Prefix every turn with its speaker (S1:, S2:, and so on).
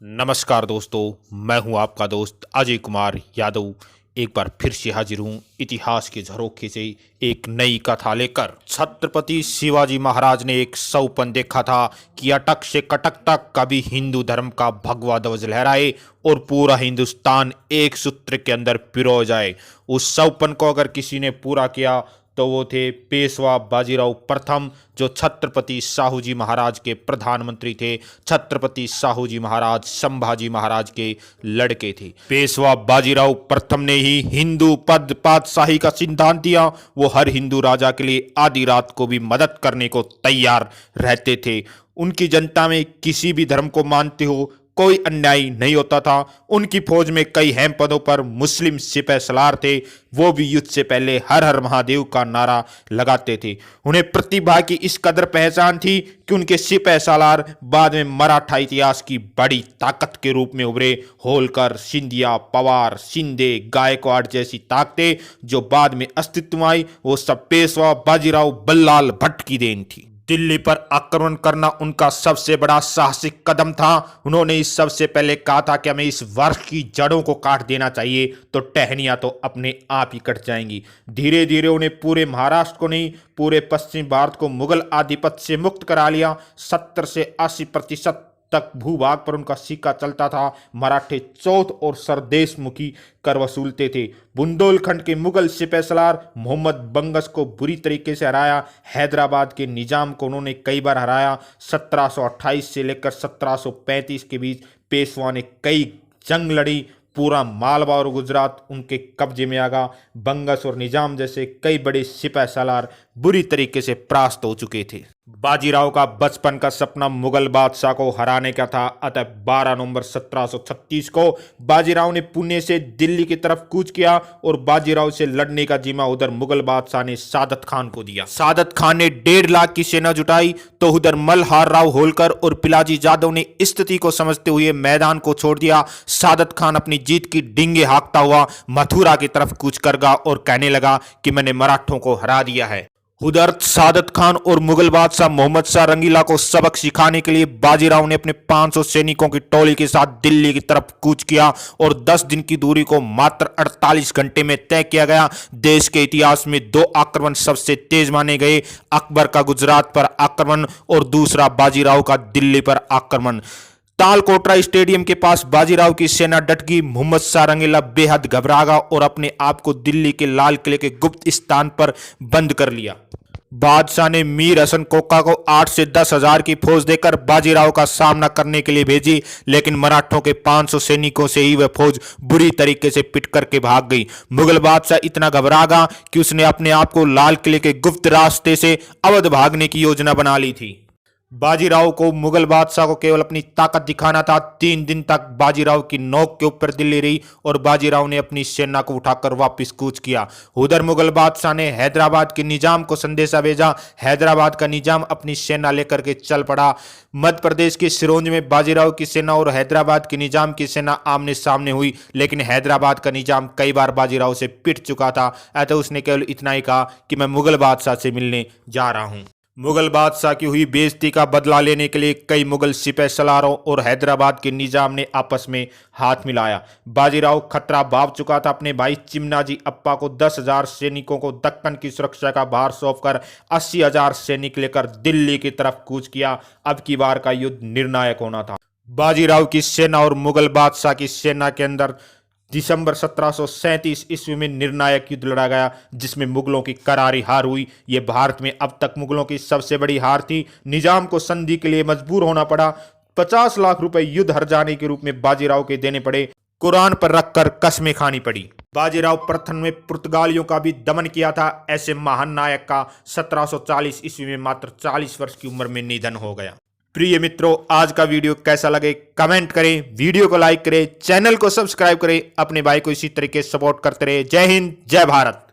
S1: नमस्कार दोस्तों, मैं हूं आपका दोस्त अजय कुमार यादव। एक बार फिर से हाजिर हूं इतिहास के झरोखे से एक नई कथा लेकर। छत्रपति शिवाजी महाराज ने एक सौपन देखा था कि अटक से कटक तक कभी हिंदू धर्म का भगवा ध्वज लहराए और पूरा हिंदुस्तान एक सूत्र के अंदर पिरो जाए। उस सौपन को अगर किसी ने पूरा किया तो वो थे पेशवा बाजीराव प्रथम, जो छत्रपति शाहू जी महाराज के प्रधानमंत्री थे। छत्रपति शाहू जी महाराज संभाजी महाराज के लड़के थे। पेशवा बाजीराव प्रथम ने ही हिंदू पद पातशाही का सिद्धांत दिया। वो हर हिंदू राजा के लिए आधी रात को भी मदद करने को तैयार रहते थे। उनकी जनता में किसी भी धर्म को मानते हो कोई अन्याय नहीं होता था। उनकी फौज में कई अहम पदों पर मुस्लिम सिपह सलार थे। वो भी युद्ध से पहले हर हर महादेव का नारा लगाते थे। उन्हें प्रतिभा की इस कदर पहचान थी कि उनके सिपह सलार बाद में मराठा इतिहास की बड़ी ताकत के रूप में उभरे। होलकर, सिंधिया, पवार, शिंदे, गायकवाड़ जैसी ताकतें जो बाद में अस्तित्व में आई, वो सब पेशवा बाजीराव बल्लाल भट्ट की देन थी। दिल्ली पर आक्रमण करना उनका सबसे बड़ा साहसिक कदम था। उन्होंने इस सबसे पहले कहा था कि हमें इस वर्ष की जड़ों को काट देना चाहिए, तो टहनियां तो अपने आप ही कट जाएंगी। धीरे धीरे उन्हें पूरे महाराष्ट्र को नहीं, पूरे पश्चिम भारत को मुगल आधिपत्य से मुक्त करा लिया। 70 से 80% तक भूभाग पर उनका सिक्का चलता था। मराठे चौथ और सरदेशमुखी कर वसूलते थे। बुंदेलखंड के मुगल सिपह सलार मोहम्मद बंगस को बुरी तरीके से हराया। हैदराबाद के निजाम को उन्होंने कई बार हराया। 1728 से लेकर 1735 के बीच पेशवा ने कई जंग लड़ी। पूरा मालवा और गुजरात उनके कब्जे में आ गया। बंगस और निजाम जैसे कई बड़े सिपह सलार बुरी तरीके से परास्त हो चुके थे। बाजीराव का बचपन का सपना मुगल बादशाह को हराने का था। अतः 12 नवंबर 1736 को बाजीराव ने पुणे से दिल्ली की तरफ कूच किया और बाजीराव से लड़ने का जिम्मा उधर मुगल बादशाह ने सादत खान को दिया। सादत खान ने 1.5 लाख की सेना जुटाई तो उधर मल्हार राव होलकर और पिलाजी यादव ने स्थिति को समझते हुए मैदान को छोड़ दिया। सादत खान अपनी जीत की डिंगे हाँकता हुआ मथुरा की तरफ कूच कर गया और कहने लगा कि मैंने मराठों को हरा दिया है। उधर सादत खान और मुगल बादशाह मोहम्मद शाह रंगीला को सबक सिखाने के लिए बाजीराव ने अपने 500 सैनिकों की टोली के साथ दिल्ली की तरफ कूच किया और 10 दिन की दूरी को मात्र 48 घंटे में तय किया गया। देश के इतिहास में 2 आक्रमण सबसे तेज माने गए, अकबर का गुजरात पर आक्रमण और दूसरा बाजीराव का दिल्ली पर आक्रमण। तालकोटरा स्टेडियम के पास बाजीराव की सेना डट गई। मोहम्मद शाह रंगीला बेहद घबरा गया और अपने आप को दिल्ली के लाल किले के गुप्त स्थान पर बंद कर लिया। बादशाह ने मीर हसन कोका को 8 से 10 हजार की फौज देकर बाजीराव का सामना करने के लिए भेजी, लेकिन मराठों के 500 सैनिकों से ही वह फौज बुरी तरीके से पिट करके भाग गई। मुगल बादशाह इतना घबरा गया कि उसने अपने आप को लाल किले के गुप्त रास्ते से अवध भागने की योजना बना ली थी। बाजीराव को मुगल बादशाह को केवल अपनी ताकत दिखाना था। 3 दिन तक बाजीराव की नोक के ऊपर दिल्ली रही और बाजीराव ने अपनी सेना को उठाकर वापस कूच किया। उधर मुगल बादशाह ने हैदराबाद के निजाम को संदेशा भेजा। हैदराबाद का निजाम अपनी सेना लेकर के चल पड़ा। मध्य प्रदेश के सिरोंज में बाजीराव की सेना और हैदराबाद के निजाम की सेना आमने सामने हुई, लेकिन हैदराबाद का निजाम कई बार बाजीराव से पिट चुका था। अतः उसने केवल इतना ही कहा कि मैं मुगल बादशाह से मिलने जा रहा हूं। मुगल बादशाह की हुई बेइज्जती का बदला लेने के लिए कई मुगल सिपह सलारों और हैदराबाद के निजाम ने आपस में हाथ मिलाया। बाजीराव खतरा भांप चुका था। अपने भाई चिमनाजी अप्पा को 10,000 सैनिकों को दक्कन की सुरक्षा का भार सौंपकर 80,000 सैनिक लेकर दिल्ली की तरफ कूच किया। अब की बार का युद्ध निर्णायक होना था। बाजीराव की सेना और मुगल बादशाह की सेना के अंदर दिसंबर 1737 ईस्वी में निर्णायक युद्ध लड़ा गया, जिसमें मुगलों की करारी हार हुई। यह भारत में अब तक मुगलों की सबसे बड़ी हार थी। निजाम को संधि के लिए मजबूर होना पड़ा। 50 लाख रुपए युद्ध हर जाने के रूप में बाजीराव के देने पड़े। कुरान पर रखकर कसमें खानी पड़ी। बाजीराव प्रथम ने पुर्तगालियों का भी दमन किया था। ऐसे महान नायक का 1740 ईस्वी में मात्र 40 वर्ष की उम्र में निधन हो गया। प्रिय मित्रों, आज का वीडियो कैसा लगे कमेंट करें, वीडियो को लाइक करें, चैनल को सब्सक्राइब करें, अपने भाई को इसी तरीके सपोर्ट करते रहे। जय हिंद, जय भारत।